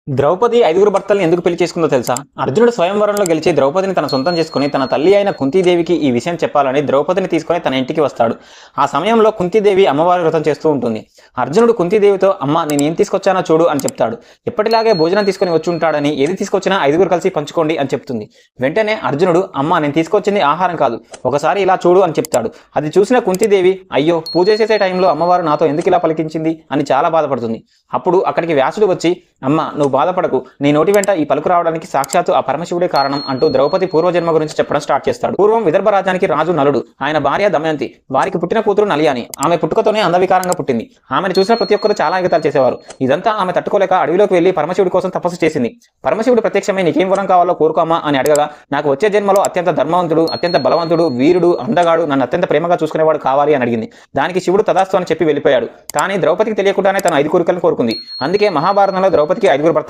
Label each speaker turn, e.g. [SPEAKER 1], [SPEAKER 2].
[SPEAKER 1] ద్రౌపది ఐదుగురు భర్తల్ని ఎందుకు పెళ్లి చేసుకుందో తెలుసా? అర్జునుడు స్వయంవరంలో గెలిచి ద్రౌపదిని తన సొంతం చేసుకుని తన తల్లి అయిన కుంతీదేవికి ఈ విషయం చెప్పాలని ద్రౌపదిని తీసుకుని తన ఇంటికి వస్తాడు. ఆ సమయంలో కుంతీదేవి అమ్మవారి వ్రతం చేస్తూ ఉంటుంది. అర్జునుడు కుంతీదేవితో అమ్మ నేను ఏం తీసుకొచ్చానో చూడు అని చెప్తాడు. ఎప్పటిలాగే భోజనం తీసుకుని వచ్చి ఉంటాడని ఏది తీసుకొచ్చినా ఐదుగురు కలిసి పంచుకోండి అని చెప్తుంది. వెంటనే అర్జునుడు అమ్మ నేను తీసుకొచ్చింది ఆహారం కాదు, ఒకసారి ఇలా చూడు అని చెప్తాడు. అది చూసిన కుంతీదేవి అయ్యో పూజ చేసే టైంలో అమ్మవారు నాతో ఎందుకు ఇలా పలికించింది అని చాలా బాధపడుతుంది. అప్పుడు అక్కడికి వ్యాసుడు వచ్చి అమ్మ నువ్వు బాధపడకు, నీ నోటి వెంట ఈ పలుకు రావడానికి సాక్షాత్తు ఆ పరమశివుడే కారణం అంటూ ద్రౌపది పూర్వజన్మ గురించి చెప్పడం స్టార్ట్ చేస్తాడు. పూర్వం విదర్భ రాజ్యానికి రాజు నలుడు, ఆయన భార్య దమయంతి. వారికి పుట్టిన కూతురు నలియాని. ఆమె పుట్టుకతోనే అందవికారంగా పుట్టింది. ఆమెను చూసిన ప్రతి ఒక్కరు చాలా ఎగతాలు చేసేవారు. ఇదంతా ఆమె తట్టుకోలేక అడవిలోకి వెళ్లి పరమశివుడి కోసం తపస్సు చేసింది. పరమశివుడు ప్రత్యక్షమై నీకేం వరం కావాలో కోరుకోమా అని అడగగా నాకు వచ్చే జన్మలో అత్యంత ధర్మవంతుడు, అత్యంత బలవంతుడు, వీరుడు, అందగాడు, నన్ను అత్యంత ప్రేమగా చూసుకునేవాడు కావాలి అని అడిగింది. దానికి శివుడు తదాస్తు అని చెప్పి వెళ్ళిపోయాడు. కానీ ద్రౌపదికి తెలియకుండానే తన 5 కోరికలను కోరుకుంది. అందుకే మహాభారతంలో ద్రౌపదికి 5 భర్తలు